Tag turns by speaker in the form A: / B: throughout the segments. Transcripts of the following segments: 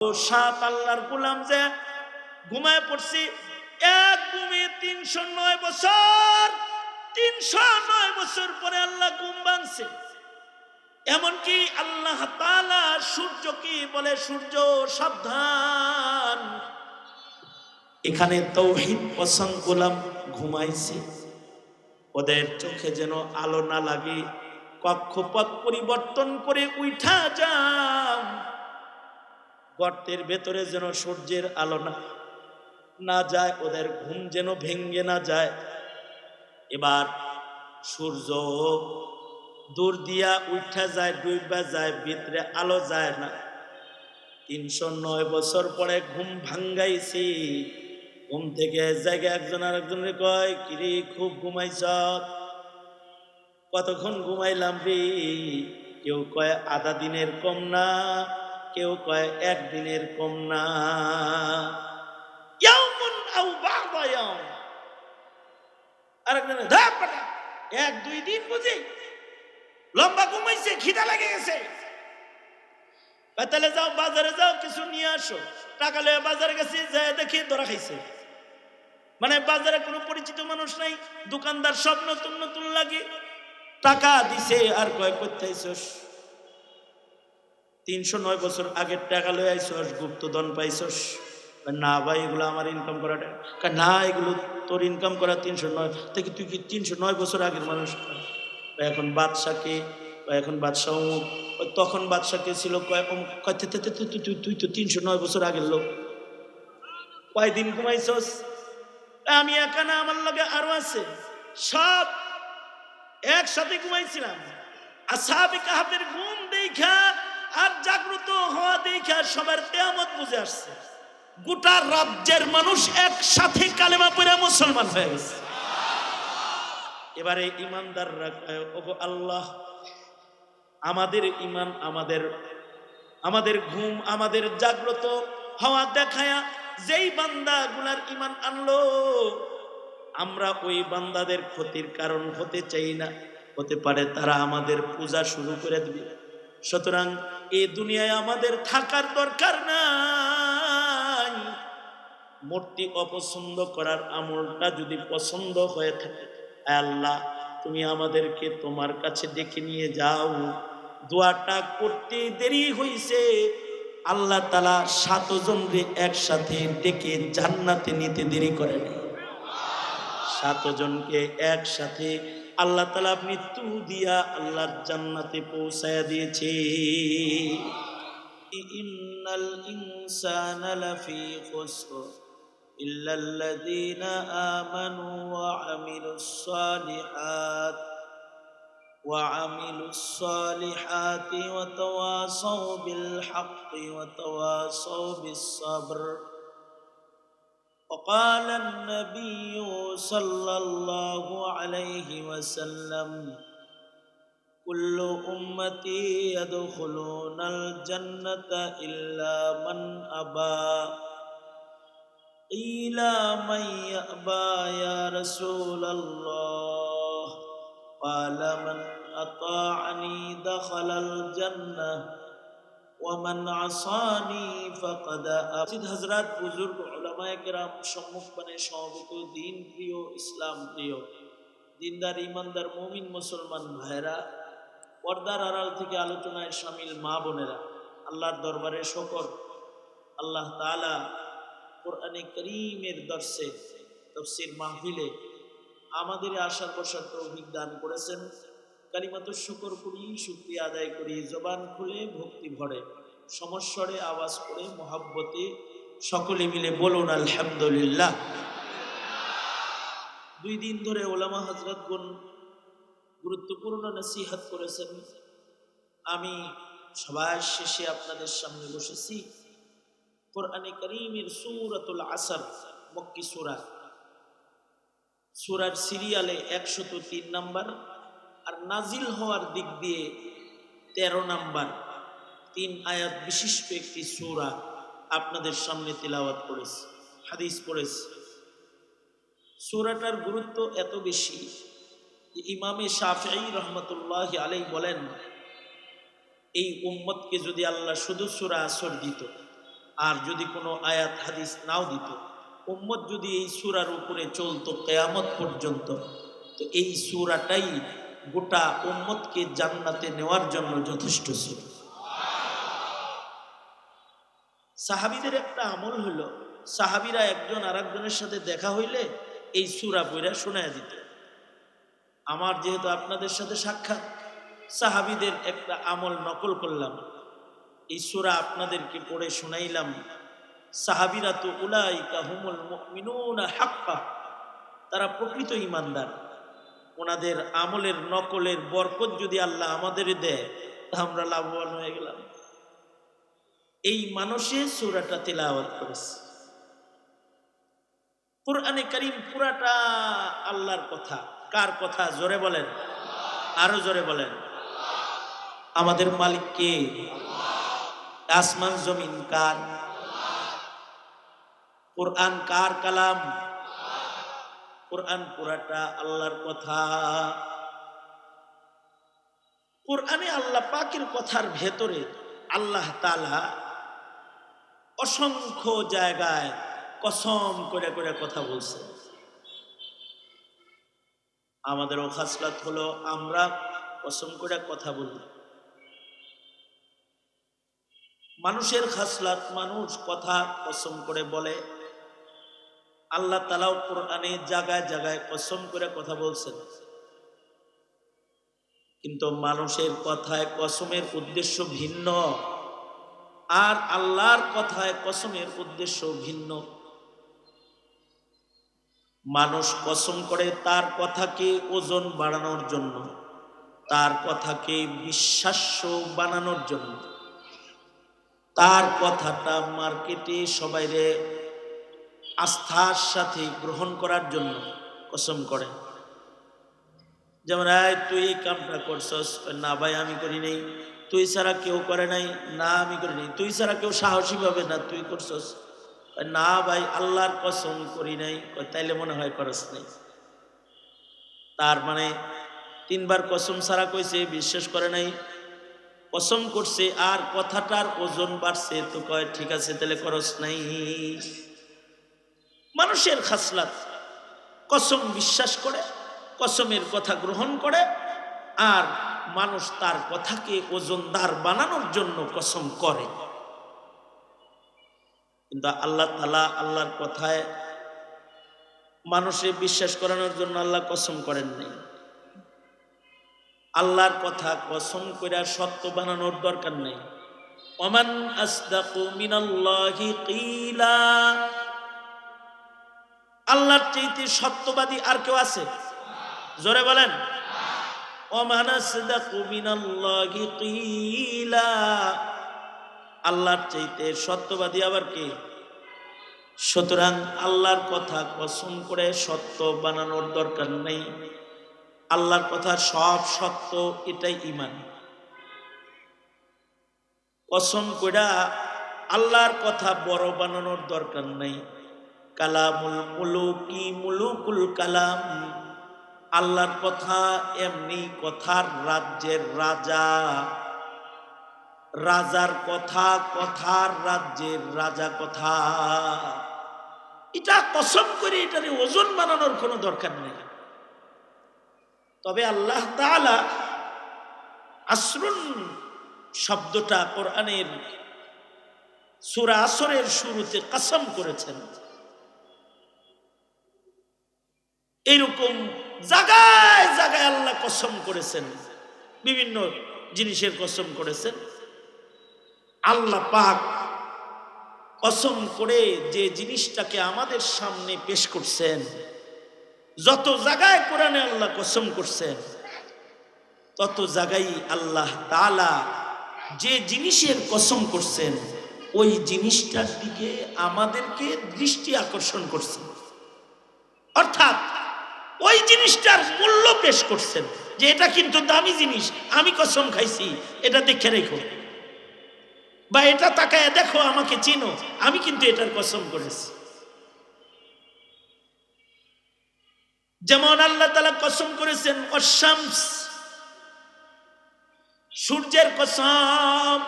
A: সাত আল্লাহর গোলাম যে ঘুমায় পড়ছি, এক ঘুমে 309 বছর, 309 বছর পরে আল্লাহ ঘুম ভাঙছে। এমনকি আল্লাহ তাআলা সূর্য কি বলে, সূর্য সাবধান, এখানে তাওহীদ পছন্দ গোলাম ঘুমাইছে, ওদের চোখে যেন আলো না লাগে, কক্ষপথ পরিবর্তন করে উঠা যাও, গর্তের ভেতরে যেন সূর্যের আলো না যায়, ওদের ঘুম যেন ভেঙ্গে না যায়। এবার সূর্য দূর দিয়া উঠা যায়, ডুইবা যায়, ভিতরে আলো যায় না। 309 বছর পরে ঘুম ভাঙ্গাইছি, ঘুম থেকে জায়গায় একজন আরেকজনের কয়, কিরে খুব ঘুমাইছ? কতক্ষণ ঘুমাইলাম রে? কেউ কয় আধা দিনের কম না, কেউ কয় একদিনের কম না। ইয়াউমুন আও বা'দা ইয়াউম, আরেকজন এক দুই দিন বুঝি লম্বা ঘুমাইছে, খিদা লেগে গেছে, তাহলে যাও বাজারে যাও কিছু নিয়ে আসো। টাকা লয়ে বাজারে গেছি, যায় দেখি ধরা খাইছে। মানে বাজারে কোনো পরিচিত মানুষ নাই, দোকানদার সব নতুন নতুন লাগে, টাকা দিছে আর কয় করতে আইছস? 309 বছর আগের টাকা লয়ে আইছস, গুপ্তধন পাইছস? না ভাই, এগুলো আমার ইনকাম করা টাকা না, এগুলো তোর ইনকাম করা 309 থেকে। তুই কি 309 বছর আগের মানুষ? এখন বাদশাকে, এখন বাদশাহ অমুক, তখন বাদশাকে ছিল তুই তো 309 বছর আগের লোক, কয়দিন ঘুমাইছস? আমি একা না, আমার লগে আরো আছে, সব একসাথে ঘুমাইছিলাম। আসহাবে কাহফের ঘুম দেখা আর জাগ্রত হওয়া দেখা সবার কিয়ামত বুঝে আসছে। গোটা রাজ্যের মানুষ একসাথে কালেমা পড়ে মুসলমান হয়ে গেছে। এবারে ইমানদাররা কয়, ওগো আল্লাহ, আমাদের ইমান, আমাদের ঘুম, আমাদের জাগ্রত হওয়া দেখায়া যেই বান্দাগুলার ইমান আনলো, আমরা ওই বান্দাদের ক্ষতির কারণ হতে চাই না। হতে পারে তারা আমাদের পূজা শুরু করে দিবে, সুতরাং এই দুনিয়ায় আমাদের থাকার দরকার নাই। মূর্তি অপছন্দ করার আমলটা যদি পছন্দ হয়ে থাকে, আল্লাহ তুমি আমাদেরকে তোমার কাছে ডেকে নিয়ে যাও। দোয়াটা করতে দেরি হইছে, আল্লাহ তাআলা 7 জনকে একসাথে ডেকে জান্নাতে নিতে দেরি করেনি। 7 জনকে একসাথে আল্লাহ তাআলা মৃত্যু দিয়া আল্লাহর জান্নাতে পৌঁছায়া দিয়েছে। ইন্নাল ইনসানা লাফি খুসর ইল্লাল্লাযীনা আমানু ওয়া আমিলুস সালিহাতি ওয়া তাওয়াসাউ বিল হাক্কি ওয়া তাওয়াসাউ বিস সাবর। وقال النبي صلى الله عليه وسلم كل أمتي يدخلون الجنة إلا من أبى قيل من يأبى يا رسول الله قال من أطاعني دخل الجنة ومن عصاني فقد أبى। হযরত বুজুর্গ উলামায়ে কেরাম সম্মুখপানে সমবেত দিন প্রিয়, ইসলাম প্রিয়, দিনদার ইমানদার মুমিন মুসলমান ভাইরা, পর্দার আড়াল থেকে আলোচনায় শামিল মা বোনেরা, আল্লাহর দরবারে শুকর, আল্লাহ তাআলা কোরআনে কারীমের দর্শে তাফসীর মাহফিলে আমাদের আশার বসার তৌফিক দান করেছেন। কালিমাতুশ শুকর করি, শুকরিয়া আদায় করি, জবান খুলে ভক্তি ভরে, সমস্বরে আওয়াজ করে মহাব্বতে সকলে মিলে বলুন আলহামদুলিল্লাহ। 2 দিন ধরে ওলামা হযরতগণ গুরুত্বপূর্ণ নসিহত করেছেন। আমি সবার শেষে আপনাদের সামনে বসেছি কোরআনে কারীমের সূরাতুল আসর, মক্কি সূরা, সূরার সিরিয়ালে 103 নাম্বার, আর নাজিল হওয়ার দিক দিয়ে 13 নাম্বার, 3 আয়াত বিশিষ্ট একটি সূরা আপনাদের সামনে তিলাওয়াত করেছি, হাদিস পড়েছি। সূরাটার গুরুত্ব এত বেশি যে ইমামে শাফিঈ রহমাতুল্লাহি আলাইহি বলেন, এই উম্মতকে যদি আল্লাহ শুধু সূরা আসর দিত, আর যদি কোনো আয়াত হাদিস নাও দিত, উম্মত যদি এই সূরার উপরে চলতো কিয়ামত পর্যন্ত, তো এই সূরাটাই গোটা উম্মতকে জান্নাতে নেওয়ার জন্য যথেষ্ট ছিল। সাহাবীদের একটা আমল হলো, সাহাবীরা একজন আরেকজনের সাথে দেখা হইলে এই সূরা পড়া শোনায় দিত। আমার যেহেতু আপনাদের সাথে সাক্ষাৎ, সাহাবীদের একটা আমল নকল করলাম, এই সূরা আপনাদেরকে পড়ে শোনাইলাম। সাহাবীরা তো উলাইকা হুমুল মুমিনুনা হাক্কা, তারা প্রকৃত ঈমানদার। ওনাদের আমলের নকলের বরকত যদি আল্লাহ আমাদের দেয়, তা আমরা লাভবান হয়ে গেলাম। এই মানুষে সূরাটা তিলাওয়াত করেছে। কুরআনে কারীম পুরাটা আল্লাহর কথা। কার কথা? জোরে বলেন, আরো জোরে বলেন। আমাদের মালিক কে? আসমান জমিন কার? কুরআন কার কালাম? কুরআন পুরাটা আল্লাহর কথা। কুরআনে আল্লাহ পাকের কথার ভেতরে আল্লাহ তাআলা অসংখ্য জায়গায় কসম করে করে কথা বলছে। আমাদেরও খাসলাত হলো আমরা কসম করে কথা বলি। মানুষের খাসলাত, মানুষ কথা কসম করে বলে। আল্লাহ তাআলাও কোরআনে জায়গায় জায়গায় কসম করে কথা বলছেন, কিন্তু মানুষের কথায় কসমের উদ্দেশ্য ভিন্ন, আর আল্লাহর কথায় কসমের উদ্দেশ্য ভিন্ন। মানুষ কসম করে তার কথাকে ওজন বাড়ানোর জন্য, তার কথাকে বিশ্বাস্য বানানোর জন্য, তার কথাটা মার্কেটে সবাইরে আস্থার সাথে গ্রহণ করার জন্য কসম করে। যেমন তুই এই কামটা করছস, না ভাই আমি করি নাই। তুই ছাড়া কেউ করে নাই, না আমি করি নাই। তুই ছাড়া কেউ সাহসী পাবে না, তুই করছস, না ভাই আল্লাহর কসম করি নাই। তাইলে মনে হয় করস নাই। তার মানে 3 বার কসম ছাড়া কইছে, বিশ্বাস করে নাই, কসম করছে, আর কথাটার ওজন বাড়ছে, তো কয় ঠিক আছে তাহলে করস নাই। মানুষের খাসলাত কসম বিশ্বাস করে, কসমের কথা গ্রহণ করে, আর মানুষ তার কথাকে ওজনদার বানানোর জন্য কসম করে। কিন্তু আল্লাহ তাআলা আল্লাহর কথায় মানুষের বিশ্বাস করানোর জন্য আল্লাহ কসম করেন নাই। আল্লাহর কথা কসম করে সত্য বানানোর দরকার নেই। ওমান আসদাকু মিনাল্লাহি কিলা, আল্লাহর চাইতে সত্যবাদী আর কেউ আছে? জোরে বলেন। ওমান আসদাকু মিনাল্লাহি কিলা, আল্লাহর চাইতে সত্যবাদী আবার কে? সুতরাং আল্লাহর কথা কসম করে সত্য বানানোর দরকার নেই। আল্লাহর কথা সব সত্য, এটাই ঈমান। কসম কইরা আল্লাহর কথা বড় বানানোর দরকার নাই। কালামুল মুলুকি মুলুকুল কালাম, আল্লাহর কথা এমনি কথার রাজ্যের রাজা, রাজার কথা কথার রাজ্যের রাজা কথা। এটা কসম করে এটারে ওজন বানানোর কোনো দরকার নেই। তবে আল্লাহ তাআলা আসরুন শব্দটা কোরআনের সূরা আসরের শুরুতে কসম করেছেন। এরকম জায়গায় জায়গায় আল্লাহ কসম করেছেন, বিভিন্ন জিনিসের কসম করেছেন। আল্লাহ পাক কসম করে যে জিনিসটাকে আমাদের সামনে পেশ করছেন, যত জায়গায় কোরআনে আল্লাহ কসম করছেন, তত জায়গায় আল্লাহ তাআলা যে জিনিসের কসম করছেন ওই জিনিসটার দিকে আমাদেরকে দৃষ্টি আকর্ষণ করছেন। অর্থাৎ ওই জিনিসটার মূল্য পেশ করছেন, যে এটা কিন্তু দামি জিনিস, আমি কসম খাইছি, এটা দেখে রেখো, বা এটা তাকায় দেখো, আমাকে চিনো, আমি কিন্তু এটার কসম করেছি। যেমন আল্লাহ তাআলা কসম করেছেন অশামস, সূর্যের কসম।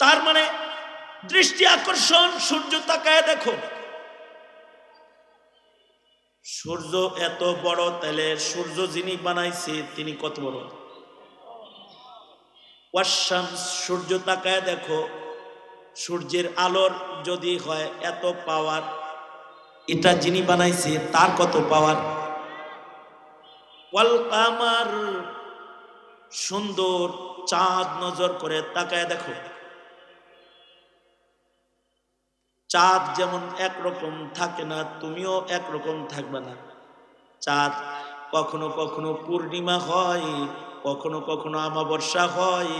A: তার মানে দৃষ্টি আকর্ষণ, সূর্য তাকায় দেখো, সূর্য এত বড়, তাহলে সূর্য যিনি বানাইছে তিনি কত বড়? ওয়াশামস, সূর্য তাকায় দেখো, সূর্যের আলোর যদি হয় এত পাওয়ার, এটা যিনি বানাইছে তার কত পাওয়ার? ওয়াল কামার, সুন্দর চাঁদ নজর করে তাকায় দেখো, চাঁদ যেমন একরকম থাকে না, তুমিও একরকম থাকবে না। চাঁদ কখনো কখনো পূর্ণিমা হয়, কখনো কখনো অমাবস্যা হয়,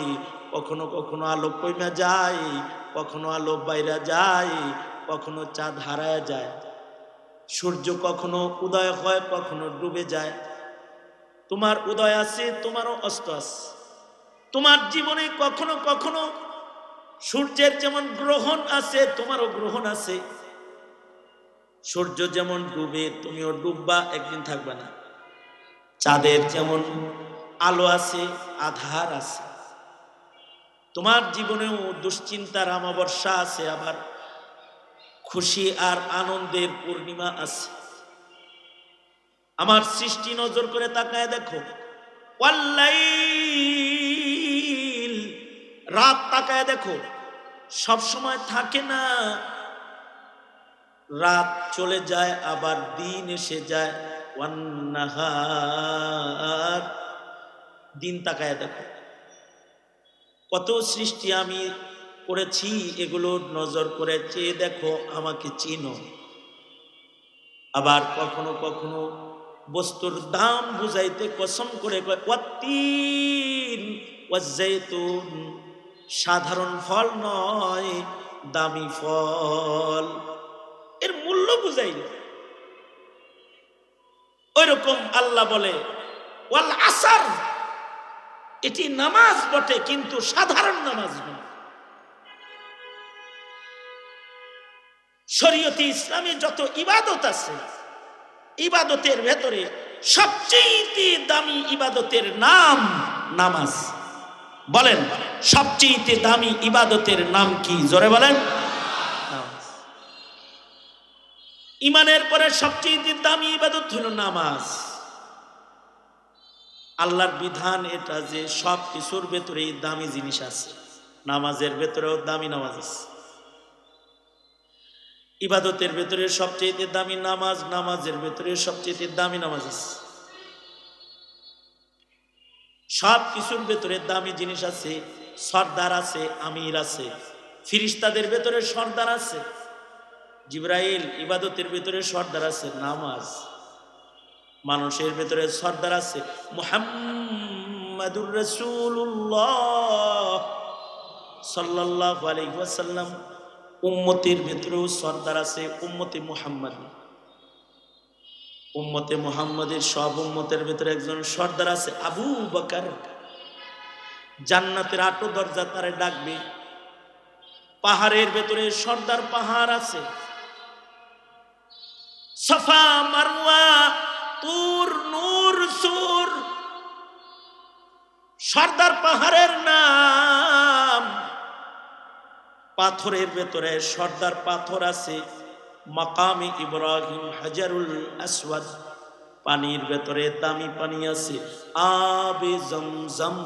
A: কখনো কখনো আলো কইমা যায়, কখনো আলো বাইরা যায়, কখনো চাঁদ হারায় যায়। সূর্য কখনো উদয় হয়, কখনো ডুবে যায়। তোমার উদয় আছে, তোমারও অস্ত আছে। তোমার জীবনে কখনো কখনো সূর্যের যেমন গ্রহণ আছে, তোমারও গ্রহণ আছে। সূর্য যেমন ডুবে, তুমিও ডুববা, একদিন থাকবে না। চাঁদের যেমন আলো আছে, আধার আছে। তোমার জীবনেও দুশ্চিন্তার অমাবস্যা আছে, আবার খুশি আর আনন্দের পূর্ণিমা আছে। আমার সৃষ্টি নজর করে তাকায় দেখো, ওয়াল্লাইল, রাত তাকায় দেখো, সব সময় থাকে না, রাত চলে যায় আবার দিন এসে যায়। ওয়ান্নাহার, দিন তাকায় দেখো, কত সৃষ্টি আমি করেছি, এগুলো নজর করে চেয়ে দেখো, আমাকে চিনো। আবার কখনো কখনো বস্তুর দাম বুঝাইতে কসম করে কয় ওয়াত্তিন ওয়াজ্জাইতুন, সাধারণ ফল নয়, দামি ফল, এর মূল্য বুঝাইল। ওই রকম আল্লাহ বলে ওয়াল আসর, এটি নামাজ বটে কিন্তু সাধারণ নামাজ নয়। শরীয়তে ইসলামে যত ইবাদত আছে, ইবাদতের ভেতরে সবচেয়ে দামি ইবাদতের নাম নামাজ। বলেন, সবচেয়ে দামি ইবাদতের নাম কি? জোরে বলেন। নামাজ। ইমানের পরে সবচেয়ে দামি ইবাদত হলো নামাজ। আল্লাহর বিধান এটা যে সব কিছুর ভেতরে দামি জিনিস আছে, নামাজের ভেতরেও দামি নামাজ আছে। ইবাদতের ভেতরে সবচেয়ে দামি নামাজ, নামাজের ভেতরে সবচেয়ে দামি নামাজ আছে। সব কিছুর ভেতরে দামি জিনিস আছে, সর্দার আছে, আমির আছে। ফিরিস্তাদের ভেতরে সর্দার আছে জিবরাইল, ইবাদতের ভেতরে সর্দার আছে নামাজ। মানুষের ভেতরে সর্দার আছে মুহাম্মাদুর রাসূলুল্লাহ সাল্লাল্লাহু আলাইহি ওয়াসাল্লাম। উম্মতের ভেতরেও সর্দার আছে উম্মতে মুহাম্মদ। উম্মতে মুহাম্মদের সব উম্মতের ভেতরে একজন সর্দার আছে আবু বকর। জান্নাতের 8 দরজা তারে ডাকবে। পাহাড়ের ভেতরে সর্দার পাহাড় আছে, সাফা মারওয়া তুর নূর সুর, সর্দার পাহাড়ের নাম। পাথরের ভেতরে সর্দার পাথর আছে, মাকামে ইব্রাহিম, হাজারুল আসওয়াদ। পানির ভেতরে দামি পানি আছে, আবে জমজম।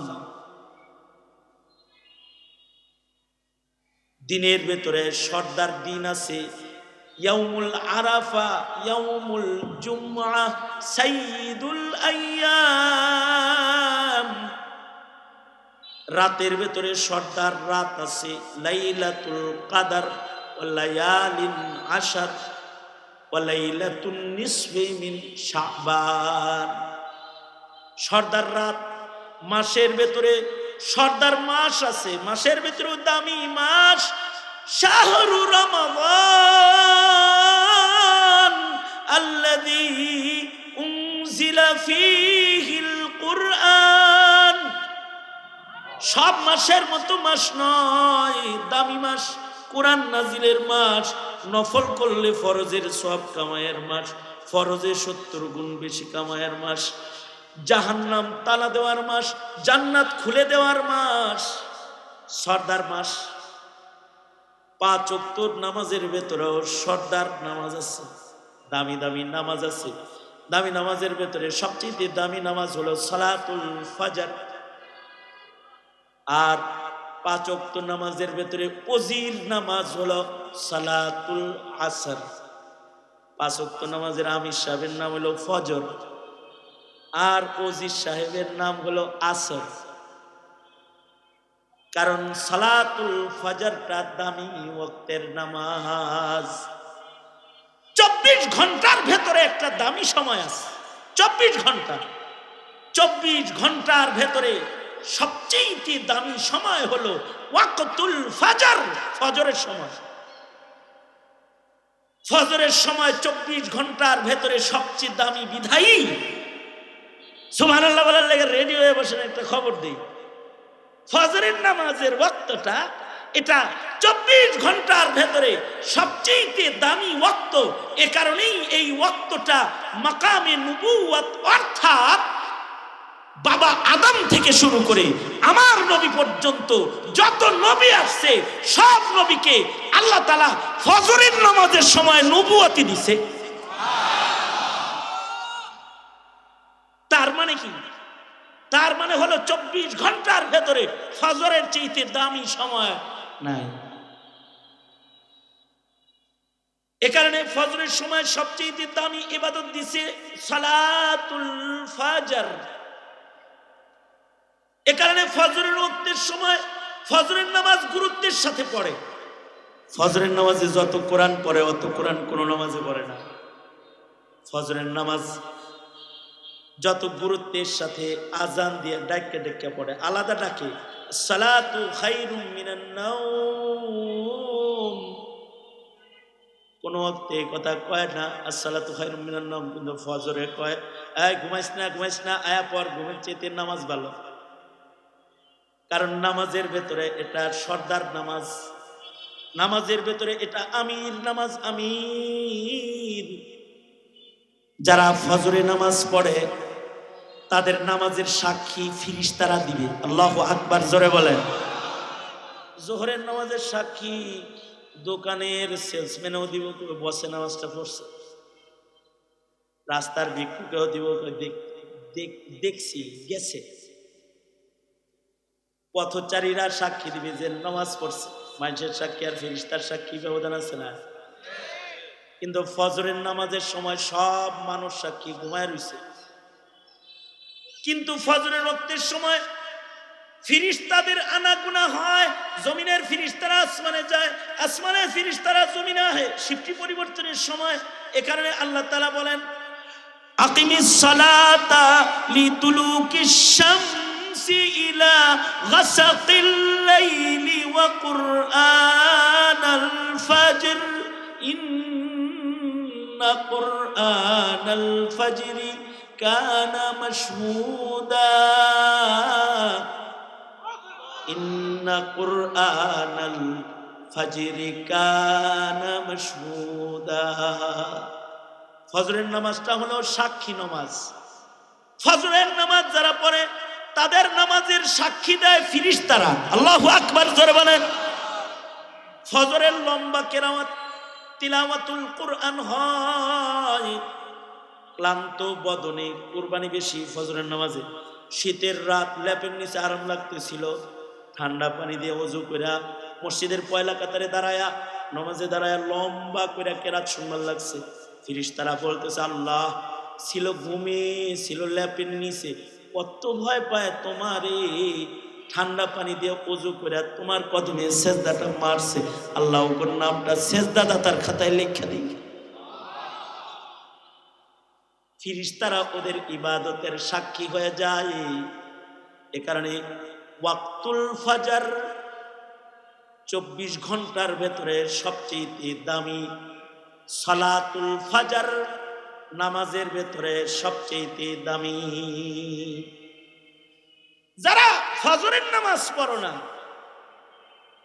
A: দিনের ভেতরে সর্দার দিন আছে, ইয়াউমুল আরাফা, ইয়াউমুল জুমআ, সাইয়্যিদুল আইয়াম। রাতের ভেতরে সর্দার রাত আছে, লাইলাতুল কাদর ওয়া লায়ালিন আশর ওয়া লাইলাতুন নিসফি মিন শাবান। সর্দার রাত। মাসের ভেতরে সর্দার মাস আছে, মাসের ভেতরে দামি মাস শাহরু রমাদান আল্লাযী উনজিলা ফীহিল কুরআন। সব মাসের মতো মাস নয়, দামি মাস, কোরআন নাজিলের মাস, নফল করলে ফরজের সওয়াব কামায়ের মাস, ফরজে 70 গুণ বেশি কামায়ের মাস, জাহান্নাম তালা দেওয়ার মাস, জান্নাত খুলে দেওয়ার মাস, সর্দার মাস। পাঁচ ওয়াক্ত নামাজের ভেতরেও সর্দার নামাজ আছে, দামি দামি নামাজ আছে। দামি নামাজের ভেতরে সবচেয়ে দামি নামাজ হলো সালাতুল ফাজর। আর পাঁচ ওয়াক্ত নামাজের ভেতরে অজির নামাজ হলো সালাতুল আসর। পাঁচ ওয়াক্ত নামাজের আমির সাহেবের নাম হলো ফজর, আর অজির সাহেবের নাম হলো আসর। কারণ সালাতুল ফজরটা দামি ওয়াক্তের নামাজ। 24 ঘন্টার ভেতরে একটা দামি সময় আছে। 24 ঘন্টা, 24 ঘন্টার ভেতরে সবচেয়ে দামি সময় হলো ওয়াক্তুল ফজর, ফজরের সময়। ফজরের সময় 24 ঘন্টার ভেতরে সবচেয়ে দামি বিধায়ী। সুবহানাল্লাহ বলার লেগে রেডি হয়ে বসেন, একটা খবর দেই। ফজরের নামাজের ওয়াক্তটা এটা 24 ঘন্টার ভেতরে সবচেয়ে দামি ওয়াক্ত। এ কারণেই এই ওয়াক্তটা মাকামে নবুয়ত, অর্থাৎ বাবা আদম থেকে শুরু করে আমার নবী পর্যন্ত যত নবী আসছে সব নবীকে আল্লাহ তাআলা ফজরের নামাজের সময় নবুয়তি দিছে। তার মানে কি? তার মানে হলো 24 ঘন্টার ভেতরে ফজরের চাইতে দামি সময় নাই। এ কারণে ফজরের সময় সবচেয়ে দামি ইবাদত দিছে সালাতুল ফজর। এ কারণে ফজরের ওয়াক্তের সময় ফজরের নামাজ গুরুত্বের সাথে পড়ে। ফজরের নামাজে যত কোরআন পড়ে অত কোরআন কোন নামাজে পড়ে না। ফজরের নামাজ যত গুরুত্বের সাথে আজান দিয়ে ডাক্কা ডাক্কা পড়ে, আলাদা ডাকে সালাতু খায়রুম মিনান নাওম। কোন ওয়াক্তে কথা কয় না আসসালাতু খায়রুম মিনান নাওম, কিন্তু ফজরে কয় এই ঘুমাইস না আয়া পর, ঘুমের চাইতে নামাজ ভালো। কারণ নামাজের ভেতরে এটা সর্দার নামাজ, নামাজের ভেতরে এটা আমির নামাজ, আমির। যারা ফজরে নামাজ পড়ে তাদের নামাজের সাক্ষী ফিরিস্তারা দিবে। আল্লাহু আকবার, জোরে বলেন। জোহরের নামাজের সাক্ষী দোকানের সেলসম্যানও দিব, বসে নামাজটা পড়ছে। রাস্তার ভিক্ষুকেও দিব, দেখছি গেছে। পথচারীরা সাক্ষী দিবে যে নামাজ পড়ছে। মানুষের সাক্ষী আর ফেরেশতার সাক্ষী ব্যবধান আছে না? কিন্তু ফজরের নামাজের সময় সব মানুষ সাক্ষী, ঘুমায় রইছে। কিন্তু ফজরের ওয়াক্তের সময় ফেরেশতাদের আনাগোনা হয়। জমিনের ফেরেশতারা আসমানে যায়, আসমানের ফেরেশতারা জমিনে আসে শিফটি পরিবর্তনের সময়। এ কারণে আল্লাহ তাআলা বলেন আকিমিস সালাতা লিতুলুকিশ শামসি ইলা গাসাকিল লাইলি ওয়া কুরআনাল ফাজর ইন্না কুরআনাল ফাজরি কানা মাশহুদা। ইন্না কুরআনাল ফাজরি কানা মাশহুদা। ফজরের নামাজটা হলো সাক্ষী নামাজ। ফজরের নামাজ যারা পড়ে তাদের নামাজের সাক্ষী দেয় ফেরেশতারা। আল্লাহু আকবার, জোরে বলেন। ফজরের লম্বা কেরামত তিলাওয়াতুল কুরআন হয়। ক্লান্ত বদনে কুরবানি বেশি ফজরের নামাজে। শীতের রাত ল্যাপের নিচে আরাম লাগতেছিল, ঠান্ডা পানি দিয়ে ওযু কইরা মসজিদের পয়লা কাতারে দাঁড়ায়া নামাজে দাঁড়ায়া লম্বা কইরা কেরাত শুনবার লাগছে। ফেরেশতারা বলতেছে আল্লাহ ছিল ঘুমে, ছিল ল্যাপের নিচে, কত ভয় পায় তোমারে। ঠান্ডা পানি দিয়ে ওযু কইরা তোমার কদমে সেজদাটা মারছে, আল্লাহ ওর নামটা সেজদা দাতার খাতায় লেখা দিই। ফেরেশতারা ওদের ইবাদতের সাক্ষী হয়ে যায়। এ কারণে ওয়াক্তুল ফজর 24 ঘন্টার ভেতরে সবচেয়ে দামি সালাতুল ফজর নামাজের ভেতরে সবচেয়ে দামি। যারা ফজরের নামাজ পড়ো না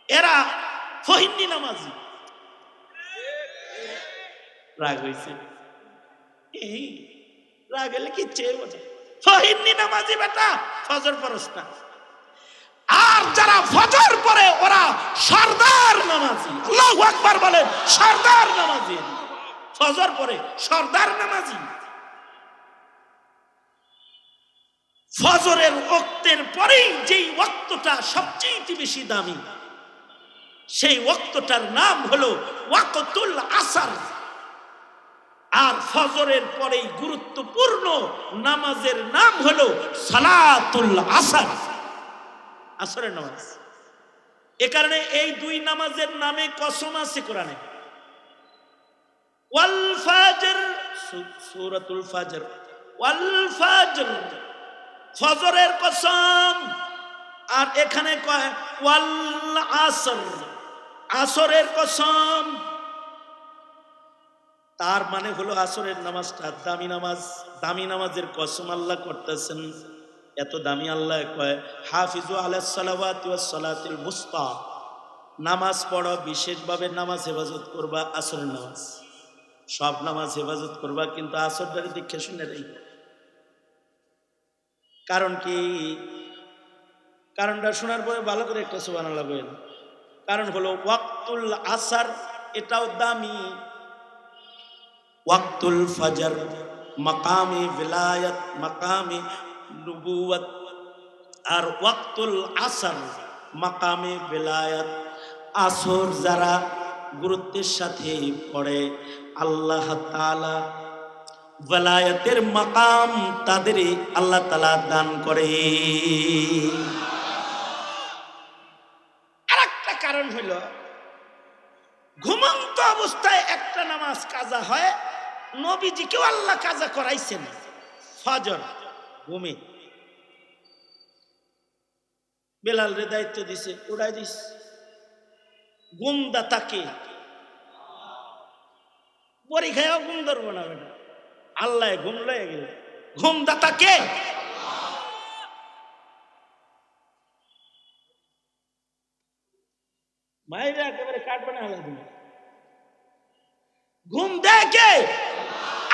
A: এরা ফহিন্নি নামাজি। রাগ হইছে, এই রাগ হলে কি চেয়ে বোঝা। ফহিন্নি নামাজি বেটা ফজর পড়স না। আর যারা ফজর পড়ে ওরা সরদার নামাজি। আল্লাহু আকবার বলেন, সরদার নামাজি। ফজর পড়ে সরদার নামাজি। ফজরের ওয়াক্তের পরেই যেই ওয়াক্তটা সবচেয়ে বেশি দামি, সেই ওয়াক্তটার নাম হলো ওয়াক্তুল আসর। আর ফজরের পরেই গুরুত্বপূর্ণ নামাজের নাম হলো সালাতুল আসর, আসরের নামাজ। এ কারণে এই দুই নামাজের নামে কসম আছে কোরআনে। ওয়াল ফাজর, সূরাতুল ফাজর, ওয়াল ফাজর, ফজরের কসম। আর এখানে কয় ওয়াল আসর, আসরের কসম। তার মানে হলো আসরের নামাজটা দামি নামাজ। দামি নামাজের কসম আল্লাহ করতেছেন। এত দামি আল্লাহ কয় হাফিজু আলাস সালাওয়াতি ওয়াস সালাতিল মুস্তা, নামাজ পড়ো, বিশেষভাবে নামাজ হেফাজত করবা। আসরের নামাজ সব নামাজ হেফাজত করবা, কিন্তু আসরটারে দীক্ষা শুনে নেই। কারণ কি? কারণটা শোনার পরে ভালো করে একটা সুবহানাল্লাহ বলেন। কারণ হলো ওয়াক্তুল আসর এটাও দামি, ওয়াক্তুল ফজর মাকামে ভিলায়াত, মাকামে নবুয়ত। আর ওয়াক্তুল আসর মাকামে ভিলায়াত। আসর যারা গুরুত্বের সাথে পড়ে, আল্লাহ তাআলা ভিলায়াতের মাকাম তাদের আল্লাহ তাআলা দান করে। আরেকটা কারণ হলো ঘুমন্ত অবস্থায় একটা নামাজ কাজা হয়, নবীজিকেও আল্লাহ কাজা করাইছেন। ফজর ঘুমে বেলাল রে দায়িত্ব দিছে, উড়াই দিস। ঘুমদাতাকে পরীক্ষায় ঘুম ধরবো না বেটা, আল্লাহ ঘুম লয়ে গেল। ঘুমদাতাকে মাইরা একেবারে কাটবে না আল্লাহ। ঘুম দেয় কে?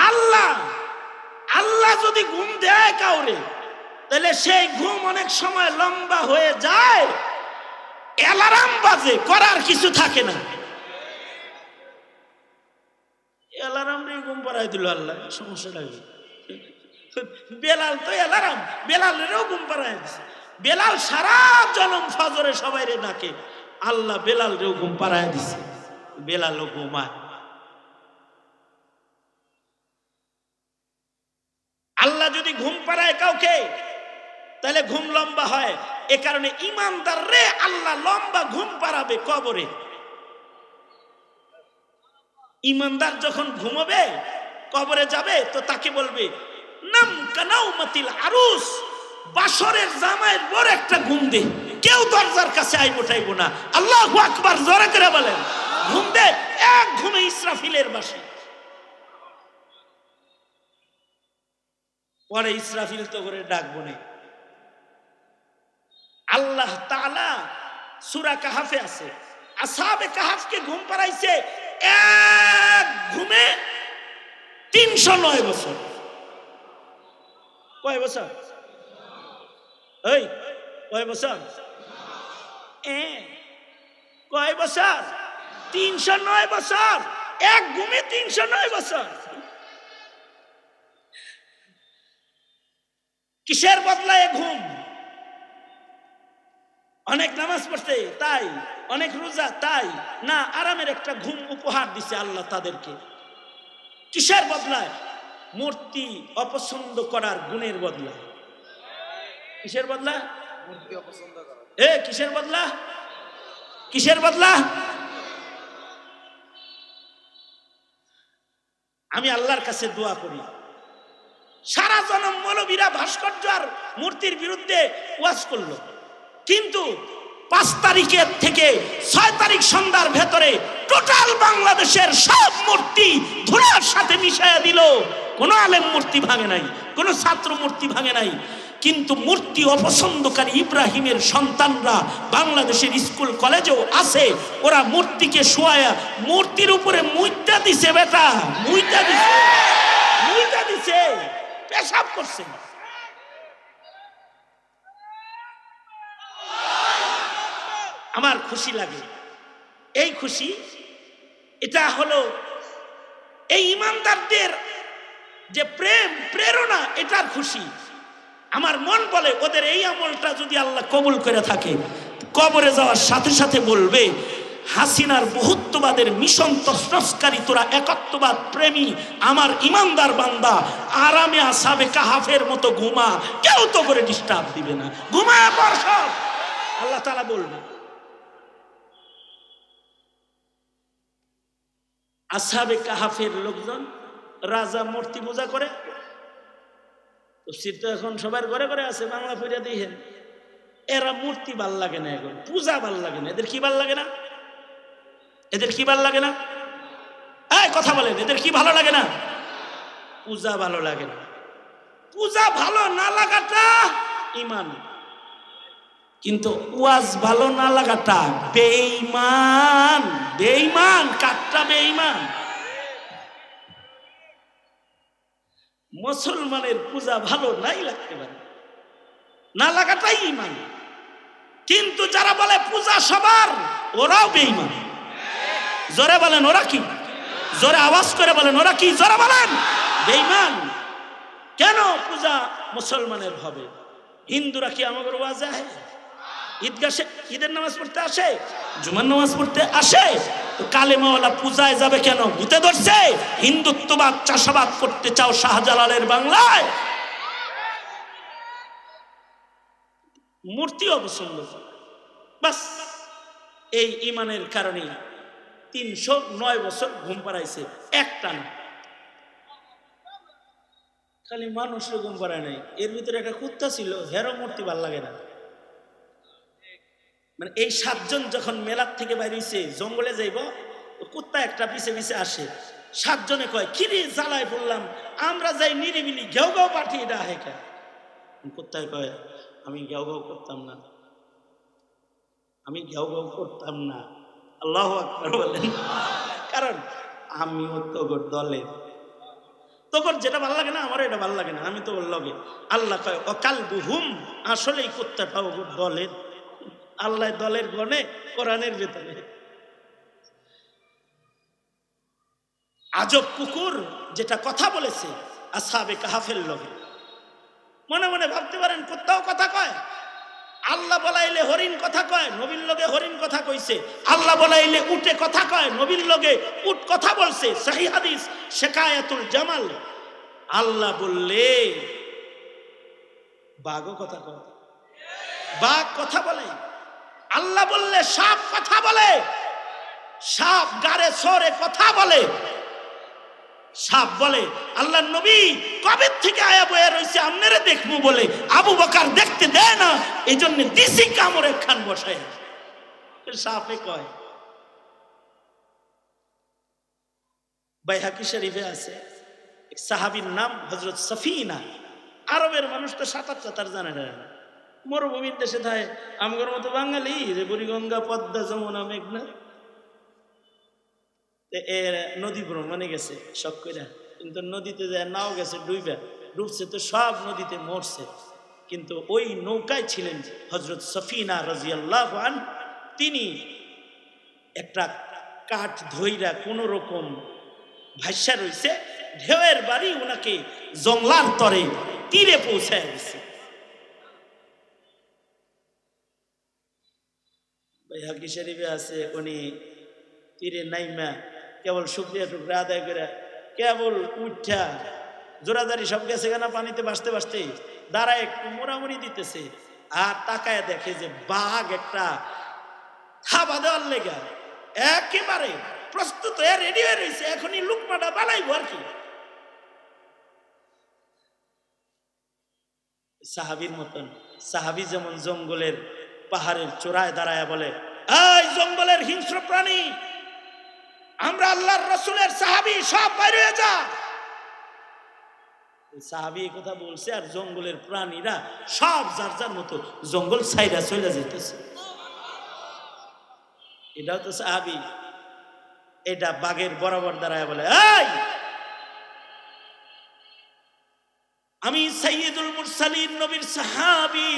A: আল্লাহ। আল্লাহ যদি ঘুম দেয় কাউরে, তাহলে সেই ঘুম অনেক সময় লম্বা হয়ে যায়, অ্যালার্ম বাজে, করার কিছু থাকে না। অ্যালার্ম নিয়ে ঘুম পাড়াই দিল আল্লাহ, সমস্যাটা কি? বেলাল তো অ্যালার্ম, বেলালেরও ঘুম পাড়াই দিছে। বেলাল সারা জনম ফজরে সবাই রে ডাকে, আল্লাহ বেলাল রেও ঘুম পাড়াই দিছে, বেলালও ঘুমায়। আল্লাহ যদি ঘুম পাড়ায় কাউকে, তাহলে ঘুম লম্বা হয়। এ কারণে ইমানদার রে আল্লাহ লম্বা ঘুম পাড়াবে কবরে। ইমানদার যখন ঘুমাবে, কবরে যাবে, তো তাকে বলবে নাম কানাউমাতিল আরুস, বাসরের জামাইয়ের বড় একটা ঘুম দে, কেউ দরজার কাছে আইব টাইব না। আল্লাহু আকবার জোরে করে বলেন। ঘুম দে, এক ঘুমে ইসরাফিলের বাসি। পরে ইসরাফিল তো করে ডাকবো না। আল্লাহ তাআলা সূরা কাহাফে আছে, আসহাবে কাহাফকে ঘুম পাড়াইছে এক ঘুমে 309 বছর। কয় বছর? এই কয় বছর? কয় বছর? 309 বছর। এক ঘুমে 309 বছর। কিসের বদলায় ঘুম? অনেক নামাজ পড়ছে তাই, অনেক রোজা তাই না, আরামের একটা ঘুম উপহার দিছে আল্লাহ তাদেরকে। কিসের বদলায়? মূর্তি অপছন্দ করার গুণের বদলা। কিসের বদলা? মূর্তি অপছন্দ করা। কিসের বদলা? কিসের বদলা? আমি আল্লাহর কাছে দোয়া করি, সারা জনম মৌলবীরা ভাস্কর্য আর মূর্তির বিরুদ্ধে ওয়াজ করলো, কিন্তু 5 তারিখের থেকে 6 তারিখ সন্ধ্যার ভেতরে টোটাল বাংলাদেশের সব মূর্তি ধুলার সাথে মিশাইয়া দিল। কোনো আলেম মূর্তি ভাঙে নাই, কোনো ছাত্র মূর্তি ভাঙে নাই, কিন্তু মূর্তি অপছন্দকারী ইব্রাহিমের সন্তানরা বাংলাদেশের স্কুল কলেজেও আছে। ওরা মূর্তিকে শোয়ায়া মূর্তির উপরে মুইতা দিছে, বেটা মুইতা দিছে, মুইতা দিছে, পেশাব করছে। আমার খুশি লাগে। এই খুশি এটা হলো এই ইমানদারদের যে প্রেম প্রেরণা, এটার খুশি। আমার মন বলে ওদের এই আমলটা যদি আল্লাহ কবুল করে থাকে, কবরে যাওয়ার সাথে সাথে বলবে, হাসিনার বহুত্ববাদের মিশন তসনসকারী তোরা একত্ববাদ প্রেমী আমার ইমানদার বান্দা, আরামে আসাবে কাহাফের মতো ঘুমা, কেউ তো করে ডিস্টার্ব দিবে না, ঘুমায় পর সব, আল্লাহ তাআলা বলবে। আসাবে কাহাফের লোকজন রাজা মূর্তি পূজা করে, তফসির তো এখন সবার ঘরে ঘরে আছে, বাংলা পড়িয়া দিয়েন। এরা মূর্তি ভাল লাগে না, এখন পূজা ভাল লাগে না। এদের কি ভাল লাগে না? এদের কি ভালো লাগে না? এই কথা বলেন, এদের কি ভালো লাগে না? পূজা ভালো লাগে না। পূজা ভালো না লাগাটা ঈমান, কিন্তু ওয়াজ ভালো না লাগাটা বেঈমান। বেঈমান কাটটা বেঈমান। মুসলমানের পূজা ভালো নাই লাগতে পারে, না লাগাটাই ঈমান। কিন্তু যারা বলে পূজা সবার, ওরাও বেঈমান। জোরে বলেন ওরা কি? জোরে আওয়াজ করে বলেন ওরা কি? জোরে বলেন বেঈমান। কেন পূজা মুসলমানের হবে? হিন্দুরা কি আমাদের ওয়াজে আসে? ঈদগাহে ঈদের নামাজ পড়তে আসে? জুমার নামাজ পড়তে আসে? তো কালেমাওয়ালা পূজায় যাবে কেন? ভূতে ধরছে? হিন্দুত্ববাদ চাষাবাদ করতে চাও শাহজালালের বাংলায়? মূর্তি অপছন্দ বাস। এই ঈমানের কারণে 309 বছর ঘুম পাড়াইছে একটা না। খালি মানুষের ঘুম পাড়ায় নাই, এর ভিতরে একটা কুত্তা ছিল, হেরো মূর্তি ভাল লাগে না। মানে এই 7 জন যখন মেলার থেকে বাইরেছে, জঙ্গলে যাইব, কুত্তা একটা পিছে পিছে আসে। 7 জনে কয়, কিরে জ্বালায় বললাম, আমরা যাই নিরিবিলি, ঘেউ ঘেউ পাঠিয়ে এটা হেকা। কুত্তায় কয়, আমি ঘেউ ঘেউ করতাম না, আমি ঘেউ ঘেউ করতাম না। আল্লাহু আকবার বলেন। কারণ আমিও তোর দলের, তোর যেটা ভালো লাগে না আমার এটা ভালো লাগে না, আমি তো ওর লগে। আল্লাহ কয় অকাল বুহুম, আসলেই কুত্তাটাও দলের। আল্লাহ দলের গণে কোরআনের ভেতরে। আজব কুকুর যেটা কথা বলেছে আসহাবে কাহাফের লগে, মনে মনে ভাবতে পারেন কুত্তাও কথা কয়? আল্লাহ বলাইলে হরিণ কথা কয়, নবীর লগে হরিণ কথা কইছে। আল্লাহ বলাইলে উটে কথা কয়, নবীর লগে উট কথা বলছে। সহিহ হাদিস শিকায়াতুল জামাল। আল্লাহ বললে বাঘও কথা কয়, বাঘ কথা বলে। আল্লাহ বললে সাপ কথা বলে, সাপ গারে সরে কথা বলে। সাপ বলে আল্লাহ নবী কবে থেকে আয়া বয়া রয়েছে আপনারা দেখবো বলে, আবু বকর দেখতে দেয় না, এই জন্য দিশি কামড়ে খান বসায়। সাপে কয়। বাইহাকি শরীফে আছে এক সাহাবীর নাম হযরত সফিনা। আরবের মানুষ তো সাঁতার চাতার জানে না, মরুভূমির দেশে থাকে। আমগর মতো বাঙালি যে বুড়িগঙ্গা পদ্মা যমুনা মেঘনা এর নদী ভ্রমণে গেছে শখ কইরা, কিন্তু নদীতে যায় নাও গেছে ডুইবা, ডুবছে তো সব নদীতে মরছে। কিন্তু ওই নৌকায় ছিলেন হযরত সফিনা রাদিয়াল্লাহু আনহা। তিনি একটা কাঠ ধইরা কোন রকম ভাইসা রইছে, ঢেউয়ের বাড়ি উনাকে জংলার তরে তীরে পৌঁছায় দিছে। বাইহাকি শরীফে আছে উনি তীরে নাইমা কেবল শুকরিয়া টুকরা আদায় করে কেবল উঠা, জোরাদারি সব গেছে কেনা পানিতে ভাসতে ভাসতে দাঁড়ায় একটু মোড়ামুড়ি দিতেছে, আর তাকায় দেখে যে বাঘ একটা থাবা দেওয়ার লেগা একেবারে প্রস্তুত হয়ে রেডি হয়ে রয়েছে, এখনই লুকমাটা বানাইবো আর কি। সাহাবীর মতন, সাহাবী যেমন জঙ্গলের পাহাড়ের চূড়ায় দাঁড়ায় বলে, এই জঙ্গলের হিংস্র প্রাণী, আমরা আল্লাহর রাসূলের সাহাবী, সব বাইরে হয়ে যা। সাহাবী এই কথা বলছে, আর জঙ্গলের প্রাণীরা সব যার যার মতো জঙ্গল ছাইরা চলে যেতেছে। এটাও তো সাহাবী। এটা বাঘের বরাবর দাঁড়ায় বলে, এই আমি সাইয়্যিদুল মুরসালিন নবীর সাহাবী,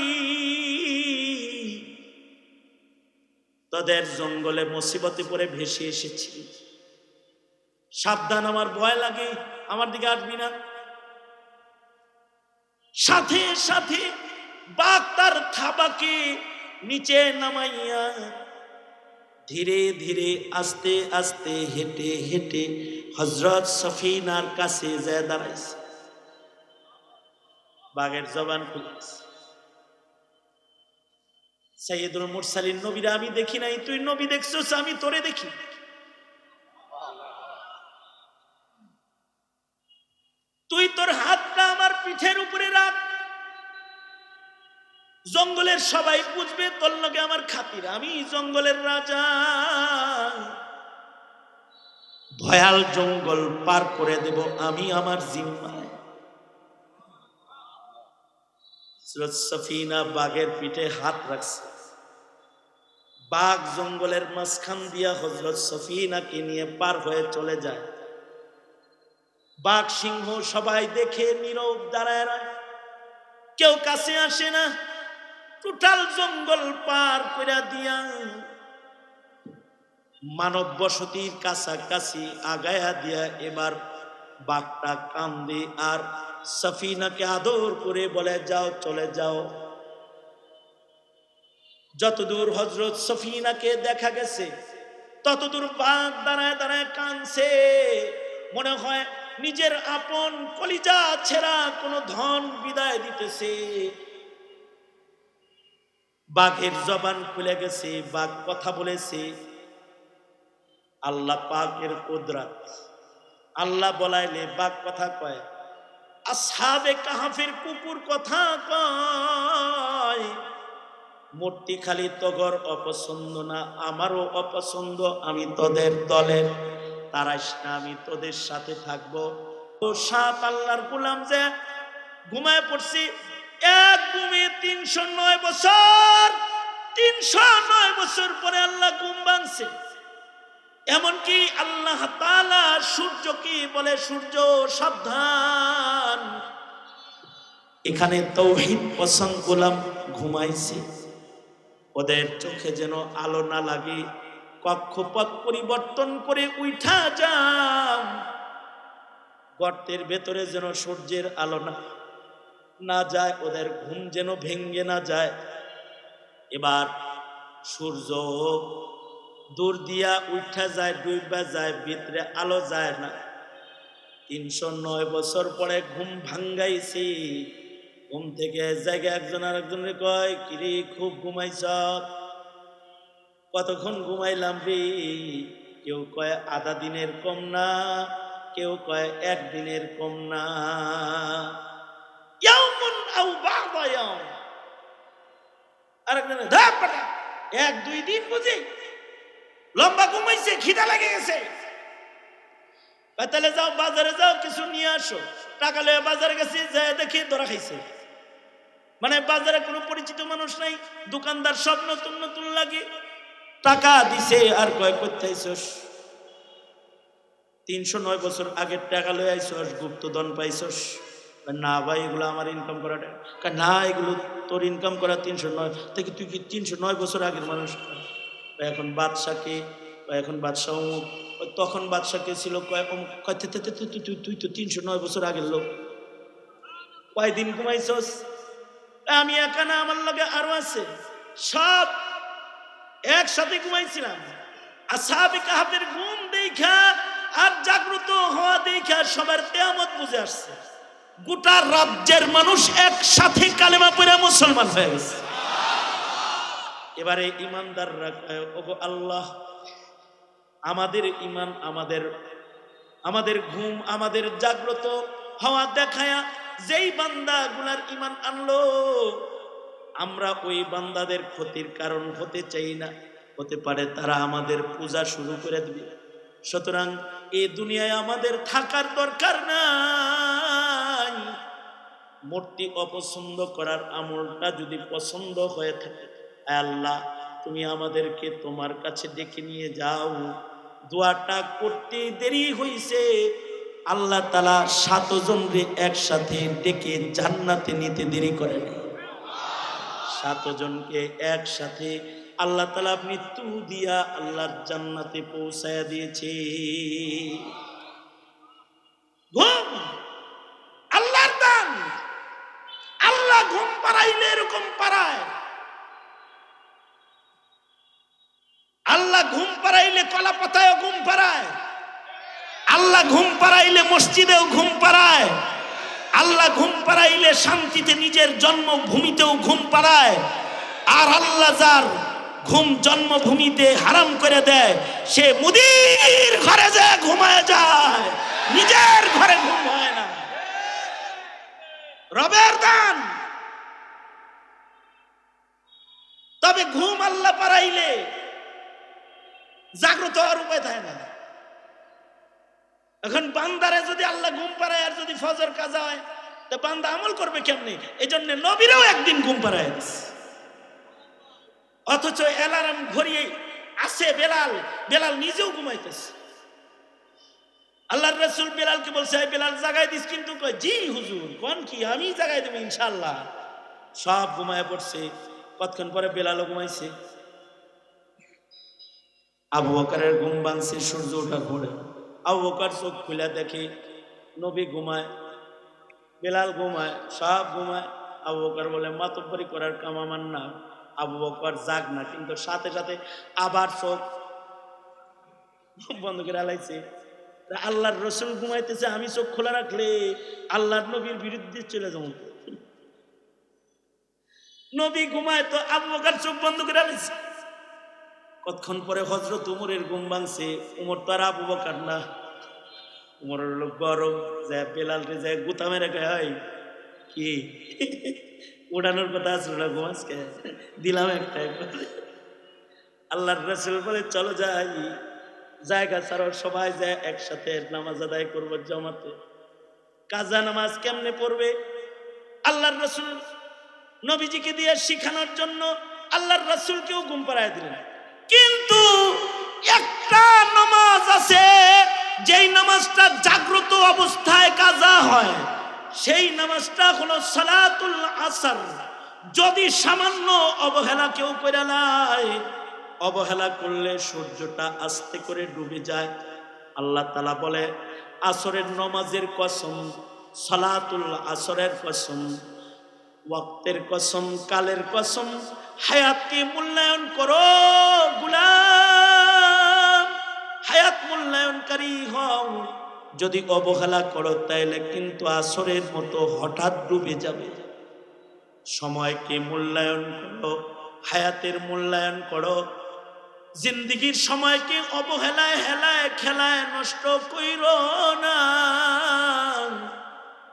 A: তোদের জঙ্গলে মুসিবতে পড়ে ভেসে এসেছি, সাবধান, আমার ভয় লাগে, আমার দিকে আসবি না। সাথে সাথে বাঘ তার থাবাকে নিচে নামাইয়া ধীরে ধীরে আস্তে আস্তে হেঁটে হেঁটে হযরত সফিনার কাছে যায় দাঁড়াইছে। বাঘের জবান খুলেছে, সাইয়্যিদুল মুরসালিন নবীরা আমি দেখি নাই, তুই নবী দেখছস, আমি তোরে দেখি। তুই তোর হাতটা আমার পিঠের উপরে রাখ, জঙ্গলের সবাই বুঝবে তোর লগে আমার খাতির, আমি জঙ্গলের রাজা। ভয়াল জঙ্গল পার করে দেব আমি আমার জিম্মায়। হযরত সফিনা বাঘের পিঠে হাত রাখছে, বাঘ জঙ্গলের মাঝখান দিয়া হযরত সফিনাকে নিয়ে পার হয়ে চলে যায়। বাঘ সিংহ সবাই দেখে নীরব দাঁড়ায়, কেউ কাছে আসে না। টোটাল জঙ্গল পার করে দিয়া মানব বসতির কাছাকাছি আগায়া দিয়া এবার বাঘটা কান্দে আর সফিনাকে আদর করে বলে, যাও, চলে যাও। যতদূর হযরত সফিনাকে দেখা গেছে ততদূর বাঘ দাঁড়ায় দাঁড়ায় কাঁদছে, মনে হয় নিজের আপন কলিজা ছেঁড়া কোনো ধন বিদায় দিতেছে। বাঘের জবান খুলে গেছে, বাঘ কথা বলেছে। আল্লাহ পাকের কুদরত, আল্লাহ বলাইলে বাঘ কথা কয়, আসহাবে কাহাফের কুকুর কথা কয়। মূর্তি খালি তগর অপছন্দ না, আমারও অপছন্দ, আমি তোদের দলের, তারাইস না, আমি তোদের সাথে থাকবো। ও সাপ আল্লাহর গোলাম যে ঘুমায় পড়ছি, এক ঘুমে 309 বছর, 309 বছর পরে আল্লাহ ঘুম ভাঙছে। এমনকি আল্লাহ তাআলা সূর্যকে বলে, সূর্য সাবধান, এখানে তাওহীদ পছন্দ গোলাম ঘুমাইছে, ওদের চোখে যেন আলো না লাগে, কক্ষপথ পরিবর্তন করে উঠা যাও, গর্তের ভেতরে যেন সূর্যের আলো না যায়, ওদের ঘুম যেন ভেঙ্গে না যায়। এবার সূর্য দূর দিয়া উঠা যায়, ডুইবা যায়, ভিতরে আলো যায় না। 309 বছর পরে ঘুম ভাঙ্গাইছি। ঘুম থেকে জায়গায় একজন আরেকজনের কয়, কিরে খুব ঘুমাইছ? কতক্ষণ ঘুমাইলাম রে? কেউ কয় আধা দিনের কম না, কেউ কয় একদিনের কম না। ইয়াউমুন আও বা'দা ইয়াউম, আরেকজনের ধাপ পাটা 1-2 দিন বুঝি লম্বা ঘুমাইছে, খিদা লেগে গেছে। তাহলে যাও বাজারে যাও, কিছু নিয়ে আসো। টাকা লয়ে বাজারে গেছি, যায় দেখি ধরা খাইছে। মানে বাজারে কোনো পরিচিত মানুষ নাই, দোকানদার সব নতুন নতুন লাগে, টাকা দিছে আর কয় করতে আইছস? 309 বছর আগের টাকা লয়ে আইছস, গুপ্তধন পাইছস? না ভাই, এগুলো আমার ইনকাম করা টাকা না, এগুলো তোর ইনকাম করা 309 থেকে, তুই কি 309 বছর আগের মানুষ? এখন বাদশাকে, এখন বাদশাহ অমুক, তখন বাদশাকে ছিল কয় অমুক, তুই তো 309 বছর আগের লোক, কয়দিন ঘুমাইছস? আমি একা না, আমার লগে আরো আছে, সব একসাথে ঘুমাইছিলাম। আসহাবে কাহাফের ঘুম দেখা আর জাগ্রত হওয়া দেখা সবার কিয়ামত বুঝে আসছে। গোটা রাজ্যের মানুষ একসাথে কালেমা পড়ে মুসলমান হয়ে গেছে। এবারে ইমানদাররা কয়, ওগো আল্লাহ, আমাদের ইমান, আমাদের ঘুম, আমাদের জাগ্রত হওয়া দেখায়া যেই বান্দাগুলার ইমান আনলো, আমরা ওই বান্দাদের ক্ষতির কারণ হতে চাই না। হতে পারে তারা আমাদের পূজা শুরু করে দিবে। সুতরাং এই দুনিয়ায় আমাদের থাকার দরকার নাই। মূর্তি অপছন্দ করার আমলটা যদি পছন্দ হয়ে থাকে, আল্লাহ তুমি আমাদেরকে তোমার কাছে ডেকে নিয়ে যাও। দোয়াটা করতে দেরি হইছে, আল্লাহ তাআলা 7 জনকে একসাথে ডেকে জান্নাতে নিতে দেরি করেনি। 7 জনকে একসাথে আল্লাহ তাআলা মৃত্যু দিয়া আল্লাহর জান্নাতে পৌঁছায়া দিয়েছে। ঘুম আল্লাহর দান। আল্লাহ ঘুম পাড়াইলে এরকম পাড়ায়। আল্লাহ ঘুম পাড়াইলে কলা পাতায়ও ঘুম পাড়ায়। আল্লাহ ঘুম পাড়াইলে মসজিদেও ঘুম পাড়ায়। আল্লাহ ঘুম পাড়াইলে শান্তিতে নিজের জন্মভূমিতেও ঘুম পাড়ায়। আর আল্লাহ যার ঘুম জন্মভূমিতে হারাম করে দেয়, সে মুদির ঘরে যায় ঘুমায় যায়, নিজের ঘরে ঘুম হয় না। রবের দান। তবে ঘুম আল্লাহ পাড়াইলে জাগ্রত হওয়ার উপায় থাকে না। এখন বান্দারে যদি আল্লাহ ঘুম পাড়ায় আর যদি ফজর কাজা হয়, তো বান্দা আমল করবে কেমনে? এই জন্য নবীরাও একদিন ঘুম পাড়ায় দিচ্ছে। অথচ অ্যালার্ম ঘড়িয়ে আছে বেলাল, বেলাল নিজেও ঘুমাইতেছে। আল্লাহর রাসূল বেলালকে বলছে, বেলাল জাগাই দিস? কিন্তু কয়, জি হুজুর। কোন কি? আমি জাগাই দেব ইনশাআল্লাহ। সব ঘুমায় পড়ছে। কতক্ষণ পরে বেলালও ঘুমাইছে। আবু বকরের ঘুম ভাঙছে সূর্য ওঠা ঘোরে। আবু বকর চোখ খুলে দেখে নবী ঘুমায়, বেলাল ঘুমায়, সব ঘুমায়। আবু বকর বলে, মাতব্বরি করার কাম আমার না। আবু বকর জাগ না, কিন্তু সাথে সাথে আবার চোখ বন্ধ করে আলাইছে। আল্লাহর রাসূল ঘুমাইতেছে, আমি চোখ খোলা রাখলে আল্লাহর নবীর বিরুদ্ধে চলে যাব। নবী ঘুমায় তো আবু বকর চোখ বন্ধ করে আলাইছে। কতক্ষণ পরে হযরত উমরের ঘুম ভাঙছে। উমর তো আর আবু বকর না। উমরের লোক গরম যায়, বেলাল রে যায় গুতা মেরে কয়, কি উড়ানোর কথা আসলো না, ঘুম আজকে দিলাম একটা। আল্লাহর রাসূল বলে, চলো যাই, জায়গা ছাড়ো, সবাই যায় একসাথে নামাজ আদায় করবো জামাতে। কাজা নামাজ কেমনে পড়বে আল্লাহর রাসূল নবীজিকে দিয়ে শিখানোর জন্য আল্লাহর রাসূলকেও ঘুম পাড়ায় দিলেন। কিন্তু একটা নামাজ আছে, যেই নামাজটা জাগ্রত অবস্থায় কাজা হয়, সেই নামাজটা হলো সালাতুল আসর। যদি সামান্য অবহেলা কেউ করে নেয়, অবহেলা করলে সূর্যটা আস্তে করে ডুবে যায়। আল্লাহ তাআলা বলে, আসরের নামাজের কসম, সালাতুল আসরের কসম, ওয়াক্তের কসম, কালের কসম, হায়াতকে মূল্যায়ন করো গোলাম, হায়াত মূল্যায়নকারী হও। যদি অবহেলা করো তাইলে কিন্তু আসরের মতো হঠাৎ ডুবে যাবে। সময়কে মূল্যায়ন করো, হায়াতের মূল্যায়ন করো। জিন্দেগীর সময়কে অবহেলায় হেলায় খেলায় নষ্ট কইরো না।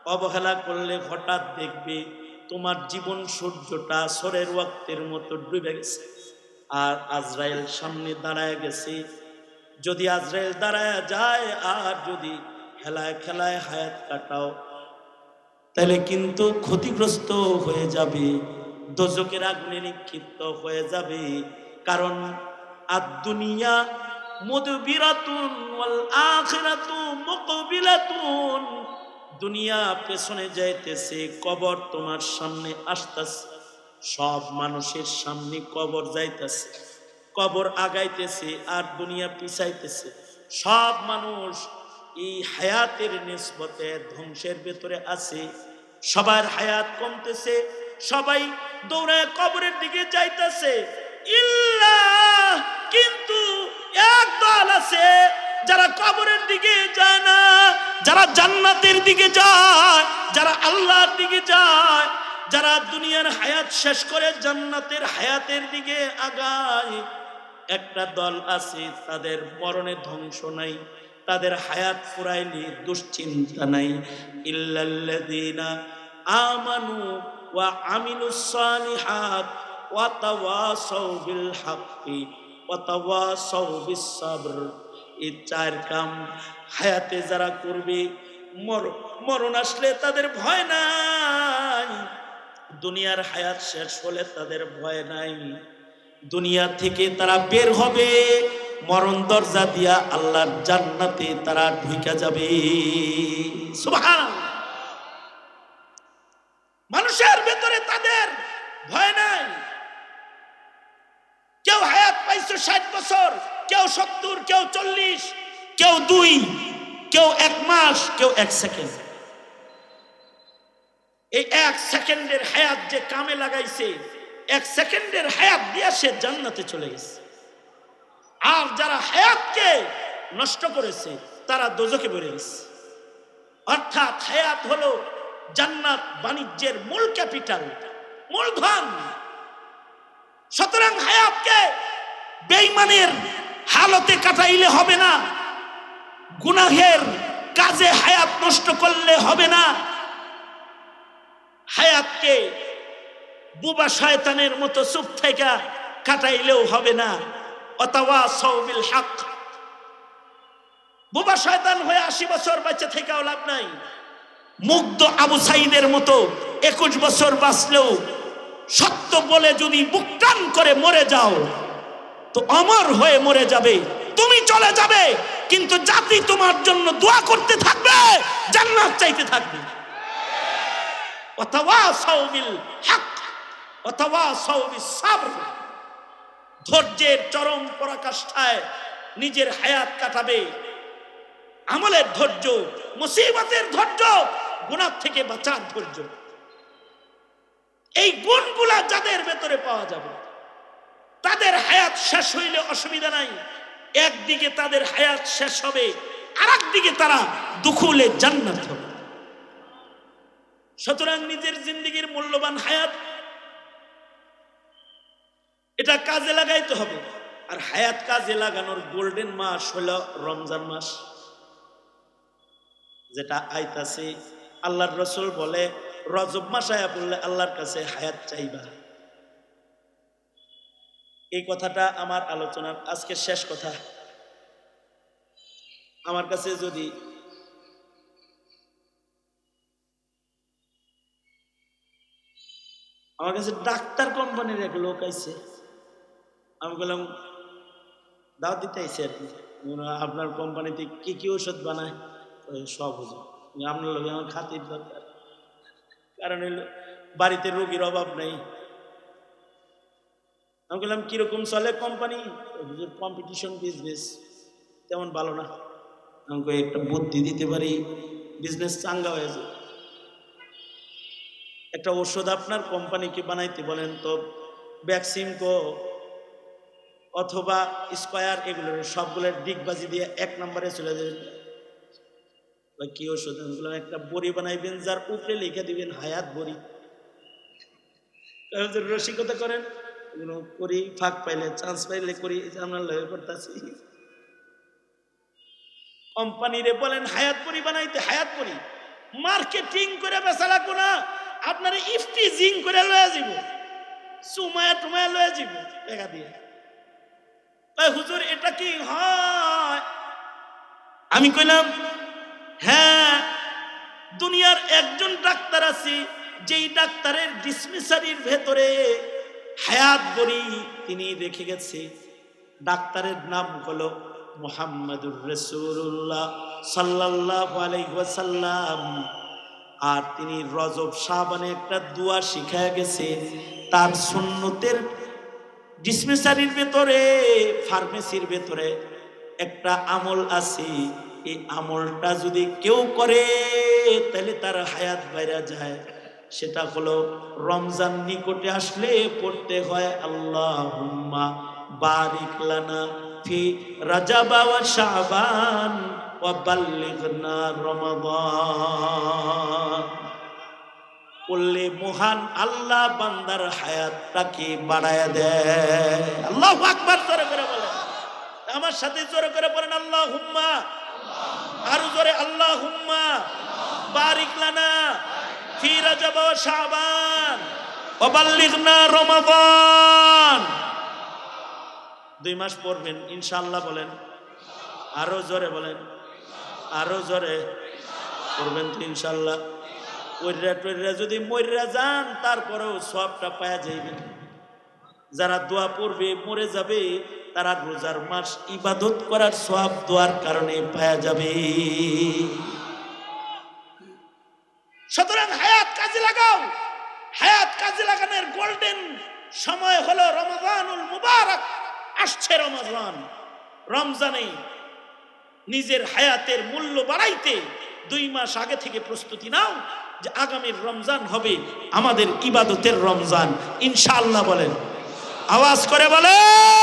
A: অবহেলা করলে হঠাৎ দেখবে তোমার জীবন সূর্যটা আসরের ওয়াক্তের মতো ডুবে গেছে। আর আজরাইল সামনে দাঁড়ায় গেছে। যদি আজরাইল দাঁড়ায় যায় আর যদি খেলায় খেলায় হায়াত কাটাও, তাহলে কিন্তু ক্ষতিগ্রস্ত হয়ে যাবে, দোজখের আগুনে নিক্ষিপ্ত হয়ে যাবে। কারণ আদ-দুনিয়া মুদবিরাতুন ওয়াল আখিরাতু মুকবিলাতুন। দুনিয়া পেছনে যাইতেছে, কবর তোমার সামনে আসতেছে। সব মানুষের সামনে কবর যাইতেছে, কবর আগাইতেছে আর দুনিয়া পিছাইতেছে। সব মানুষ এই হায়াতের নিসবতে ধ্বংসের ভেতরে আছে। সবার হায়াত কমতেছে, সবাই দৌড়ায় কবরের দিকে যাইতেছে। ইল্লা, কিন্তু এক দল আছে যারা কবরের দিকে যায় না, যারা জান্নাতের দিকে যায়, যারা আল্লাহর দিকে যায়, যারা দুনিয়ার হায়াত শেষ করে জান্নাতের হায়াতের দিকে আগায়। একটা দল আছে, তাদের মরণে ধ্বংস নাই, তাদের হায়াত ফুরাইলে দুশ্চিন্তা নাই। ইল্লাল্লাযীনা আমানু ওয়া আমিলুস সালিহাত ওয়া তাওয়াসাউ বিল হাক্কি ওয়া তাওয়াসাউ বিস সাবর। এই চার কাম হায়াতে যারা করবে, মরণ আসলে তাদের ভয় নাই। দুনিয়ার হায়াত শেষ হলে তাদের ভয় নাই। দুনিয়া থেকে তারা বের হবে, মরণ দরজা দিয়া আল্লাহর জান্নাতে তারা ঢুকে যাবে। সুবহানাল্লাহ। মানুষের ভেতরে তাদের ভয় নাই। কেউ কেউ 2, কেউ 1 মাস, কেউ 1 সেকেন্ড। এই 1 সেকেন্ডের হায়াত যে কামে লাগাইছে, 1 সেকেন্ডের হায়াত দিয়ে সে জান্নাতে চলে গেছে। আর যারা হায়াতকে নষ্ট করেছে তারা দোজখে পড়ে গেছে। অর্থাৎ হায়াত হলো জান্নাত বাণিজ্যের মূল ক্যাপিটাল, মূলধন। সুতরাং হায়াতকে বেঈমানের হালতে কাটাইলে হবে না, গুনাহের কাজে হায়াত নষ্ট করলে হবে না, হায়াতকে বুবা শয়তানের মতো চুপ থেকে কাটাইলেও হবে না। ওয়াতাওয়াসাউ বিল হক। বুবা শয়তান হয়ে 80 বছর বেঁচে থেকেও লাভ নাই। মুগ্ধ আবু সাইদের মতো 21 বছর বাঁচলেও সত্য বলে যদি বুক টান করে মরে যাও তো অমর হয়ে মরে যাবে, তুমি চলে যাবে, কিন্তু জাতি তোমার জন্য দোয়া করতে থাকবে, জান্নাত চাইতে থাকবে। ওয়াতাওয়াসাউ বিল হক ওয়াতাওয়াসাউ বিস সাবর। ধৈর্যের চরম পরাকাষ্ঠায় নিজের হায়াত কাটাবে। আমলের ধৈর্য, মুসিবতের ধৈর্য, গুনাহ থেকে বাঁচার ধৈর্য, এই গুণগুলা যাদের ভেতরে পাওয়া যাবে তাদের হায়াত শেষ হইলে অসুবিধা নাই। একদিকে তাদের হায়াত শেষ হবে, আরেক দিকে তারা দুখুলে জান্নাত হবে। সুতরাং নিজের জিন্দেগির মূল্যবান হায়াত এটা কাজে লাগাইতে হবে। আর হায়াত কাজে লাগানোর গোল্ডেন মাস হলো রমজান মাস, যেটা আইতাছে। আল্লাহর রাসূল বলে রজব মাস আয়া পড়লে আল্লাহর কাছে হায়াত চাইবা। এই কথাটা আমার আলোচনার আজকে শেষ কথা। আমার কাছে যদি ডাক্তার কোম্পানির এক লোক আইছে, আমি বললাম দাওয়াত দিতে আইছে আর কি, আপনার কোম্পানিতে কি কি ওষুধ বানায়? সব ওষুধ। আপনার লোক আমার খাতির দরকার, কারণ বাড়িতে রোগীর অভাব নেই। আমি বললাম কিরকম চলে কোম্পানি? কম্পিটিশন বিজনেস তেমন ভালো না। আমাকে একটা বুদ্ধি দিতে পারি, বিজনেস চাঙ্গা হয়ে যায়। একটা ওষুধ আপনার কোম্পানিকে বানাইতে বলেন তো, ভ্যাকসিনকো অথবা স্কয়ার, এগুলোর সবগুলোর ডিগবাজি দিয়ে 1 নম্বরে চলে যাবেন। কি ওষুধ? একটা বড়ি বানাইবেন যার উপরে লিখে দিবেন হায়াত বড়ি। রসিকতা করেন, করি, ফাঁক পাইলে, চান্স পাইলে করি, আমরা লয়ে করতেছি। কোম্পানিরে বলেন হায়াত বড়ি বানাইতে, হায়াত বড়ি মার্কেটিং করে বেচা লাগবো না, আপনার ইফটিজিং করে লয়ে যাব, সুমায়া টুমায়া লয়ে যাব টাকা দিয়ে। হুজুর এটা কি হয়? আমি কইলাম হ্যাঁ, দুনিয়ার একজন ডাক্তার আছে, যেই ডাক্তারের ডিসপেন্সারির ভেতরে হায়াত বড়ি তিনি রেখে গেছে। ডাক্তারের নাম হলো মুহাম্মাদুর রাসূলুল্লাহ সাল্লাল্লাহু আলাইহি ওয়াসাল্লাম। আর তিনি রজব শাবানে একটা দোয়া শিখায় গেছে। তার সুন্নতের ডিসপেন্সারির ভেতরে, ফার্মেসির ভেতরে একটা আমল আছে। এই আমলটা যদি কেউ করে তাহলে তার হায়াত বাইরা যায়। সেটা হলো রমজান নিকটে আসলে পড়তে হয় আল্লাহুম্মা বারিক লানা ফি রাজাব ওয়া শাবান ওয়া বাল্লিগনা রমাদান। বললে মহান আল্লাহ বান্দার হায়াতটাকে বাড়ায়া দেয়। আল্লাহু আকবার। জোরে করে বলেন, আমার সাথে জোরে করে বলেন আল্লাহুম্মা। আরো জোরে আল্লাহুম্মা বারিক লানা ফি রাজাব ওয়া শাবান ওয়া বাল্লিগনা রমাদান। 2 মাস পড়বেন ইনশাআল্লাহ বলেন, আরো জোরে বলেন, আরো জোরে পড়বেন তো ইনশাআল্লাহ। ওইরা টইরা যদি মইরা যান তারপরেও সওয়াবটা পাওয়া যাইবে। যারা দোয়া পড়বে মরে যাবে, তারা রোজার মাস ইবাদত করার সওয়াব দোয়ার কারণে পাওয়া যাবে। সুতরাং হায়াত কাজে লাগাও। হায়াত কাজে লাগানোর গোল্ডেন সময় হলো রমাদানুল মুবারক। আসছে রমজান, রমজানে নিজের হায়াতের মূল্য বাড়াইতে 2 মাস আগে থেকে প্রস্তুতি নাও যে আগামীর রমজান হবে আমাদের ইবাদতের রমজান ইনশাআল্লাহ। বলেন, আওয়াজ করে বলেন।